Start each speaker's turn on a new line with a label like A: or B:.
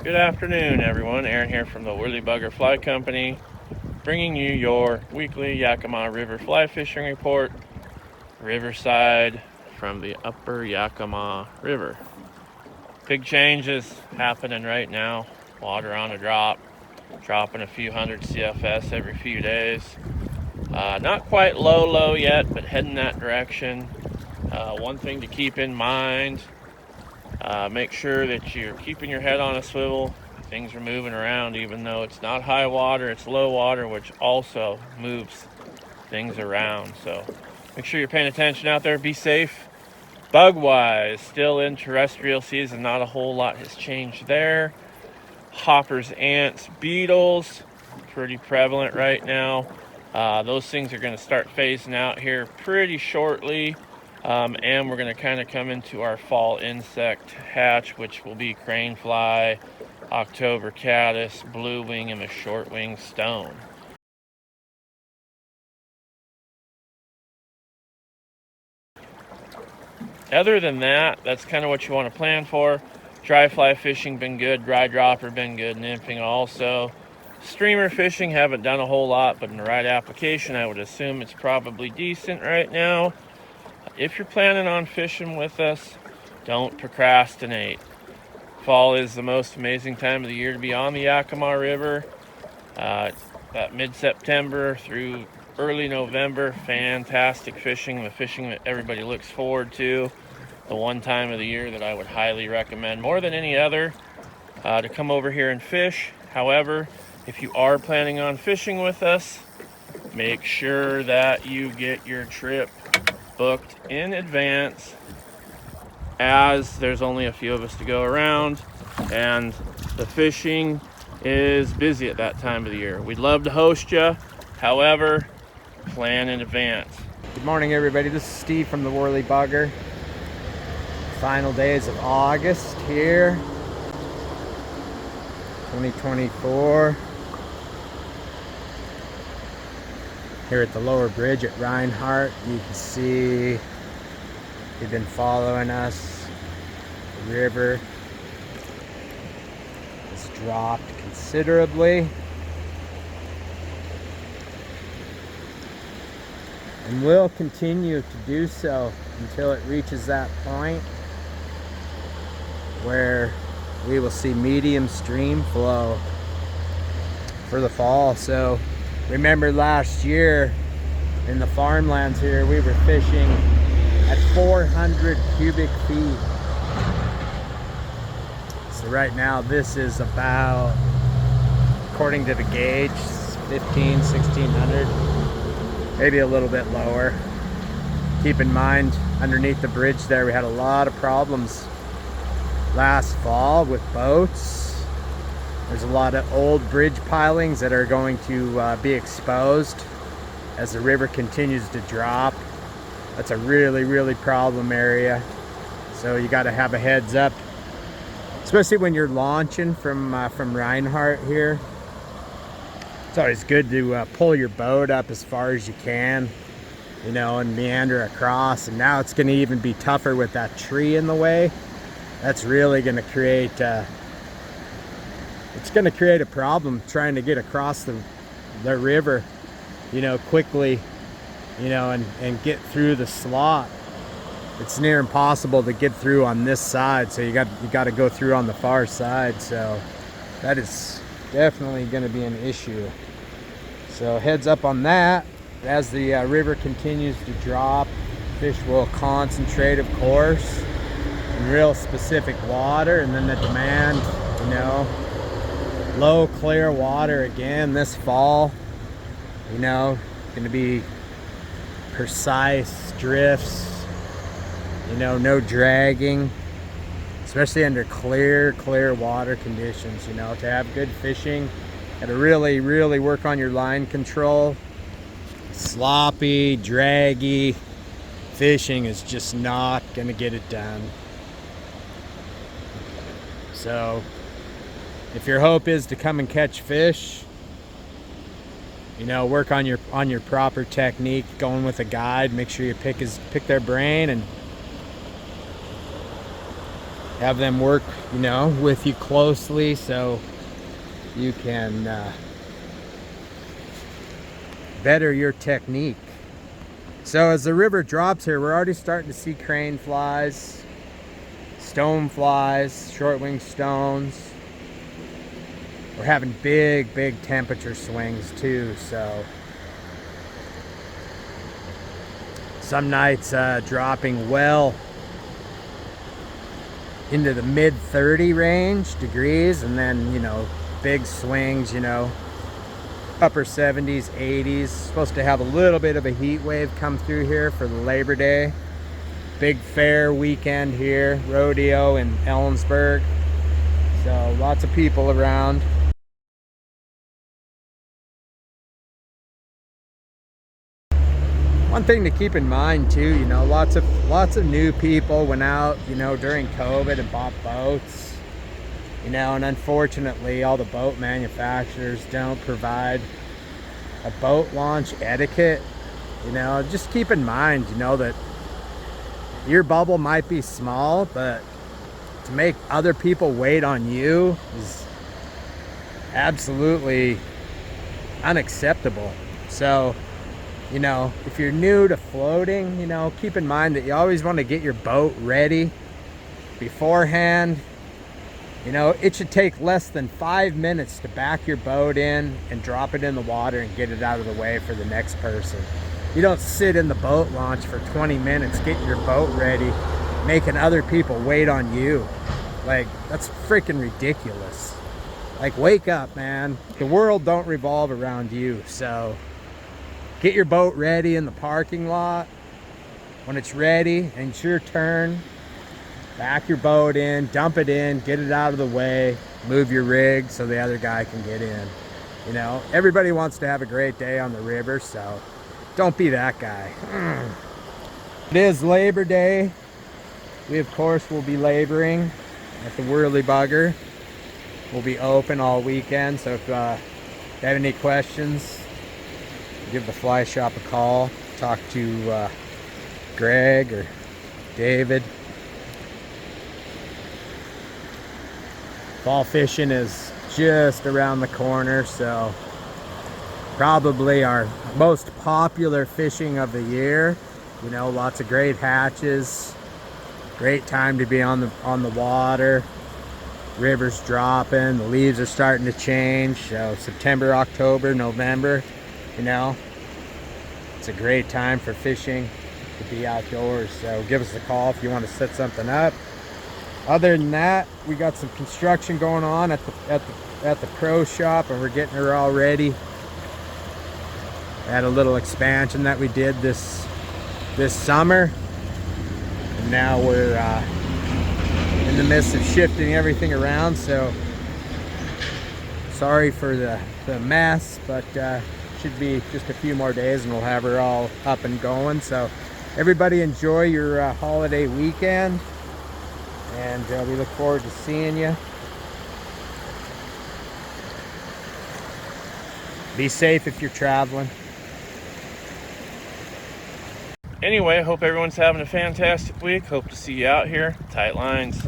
A: Good afternoon, everyone. Aron here from the Worley Bugger Fly Company, bringing you your weekly Yakima River fly fishing report, riverside from the upper Yakima River. Big changes happening right now. Water on a drop, dropping a few hundred CFS every few days. Not quite low yet, but heading that direction. One thing to keep in mind, make sure that you're keeping your head on a swivel. Things are moving around, even though it's not high water, it's low water, which also moves things around. So make sure you're paying attention out there. Be safe. Bug-wise, still in terrestrial season, not a whole lot has changed there. Hoppers, ants, beetles, pretty prevalent right now. Those things are going to start phasing out here pretty shortly. And we're going to kind of come into our fall insect hatch, which will be crane fly, October caddis, blue wing, and the short wing stone. Other than that, that's kind of what you want to plan for. Dry fly fishing been good, dry dropper been good, nymphing also. Streamer fishing haven't done a whole lot, but in the right application I would assume it's probably decent right now. If you're planning on fishing with us, don't procrastinate. Fall is the most amazing time of the year to be on the Yakima River. That mid-September through early November, fantastic fishing, the fishing that everybody looks forward to. The one time of the year that I would highly recommend more than any other to come over here and fish. However, if you are planning on fishing with us, make sure that you get your trip booked in advance, as there's only a few of us to go around and the fishing is busy at that time of the year. We'd love to host you, however, plan in advance.
B: Good morning, everybody. This is Steve from the Worley Bugger. Final days of August here, 2024. Here at the lower bridge at Reinhardt, you can see you've been following us. The river has dropped considerably, and will continue to do so until it reaches that point where we will see medium stream flow for the fall. So remember last year in the farmlands here, we were fishing at 400 cubic feet. So right now this is about, according to the gauge, 1600, maybe a little bit lower. Keep in mind, underneath the bridge there, we had a lot of problems last fall with boats. There's a lot of old bridge pilings that are going to be exposed as the river continues to drop. That's a really problem area. So you got to have a heads up, especially when you're launching from Reinhardt here. It's always good to pull your boat up as far as you can, you know, and meander across. And now it's going to even be tougher with that tree in the way. That's really going to create it's going to create a problem trying to get across the river, you know, quickly, you know, and get through the slot. It's near impossible to get through on this side, so you got to go through on the far side. So that is definitely going to be an issue. So heads up on that. As the river continues to drop, fish will concentrate, of course, in real specific water, and then the demand, you know, low clear water again this fall, you know, going to be precise drifts, you know, no dragging, especially under clear water conditions. You know, to have good fishing, got to really work on your line control. Sloppy, draggy fishing is just not going to get it done. So if your hope is to come and catch fish, you know, work on your proper technique, going with a guide. Make sure you pick their brain and have them work, you know, with you closely so you can better your technique. So as the river drops here, we're already starting to see crane flies, stone flies, short-winged stones. We're having big temperature swings too, so some nights dropping well into the mid 30 range degrees, and then, you know, big swings, you know, upper 70s, 80s. Supposed to have a little bit of a heat wave come through here for the Labor Day big fair weekend here, rodeo in Ellensburg, so lots of people around. One thing to keep in mind too, you know, lots of new people went out, you know, during COVID and bought boats, you know, and unfortunately all the boat manufacturers don't provide a boat launch etiquette. You know, just keep in mind, you know, that your bubble might be small, but to make other people wait on you is absolutely unacceptable. So, you know, if you're new to floating, you know, keep in mind that you always want to get your boat ready beforehand. You know, it should take less than 5 minutes to back your boat in and drop it in the water and get it out of the way for the next person. You don't sit in the boat launch for 20 minutes getting your boat ready, making other people wait on you. Like, that's freaking ridiculous. Like, wake up, man. The world don't revolve around you, so get your boat ready in the parking lot. When it's ready and it's your turn, back your boat in, dump it in, get it out of the way, move your rig so the other guy can get in. You know, everybody wants to have a great day on the river, so don't be that guy. It is Labor Day. We, of course, will be laboring at the Worley Bugger. We'll be open all weekend, so if you have any questions, give the fly shop a call. Talk to Greg or David. Fall fishing is just around the corner, so probably our most popular fishing of the year. You know, lots of great hatches, great time to be on the water. River's dropping, the leaves are starting to change, so September, October, November, you know, it's a great time for fishing, to be outdoors. So give us a call if you want to set something up. Other than that, we got some construction going on at the pro shop, and we're getting her all ready. Had a little expansion that we did this summer, and now we're in the midst of shifting everything around. So sorry for the mess, but should be just a few more days and we'll have her all up and going. So everybody enjoy your holiday weekend, and we look forward to seeing you. Be safe if you're traveling.
A: Anyway, hope everyone's having a fantastic week. Hope to see you out here. Tight lines.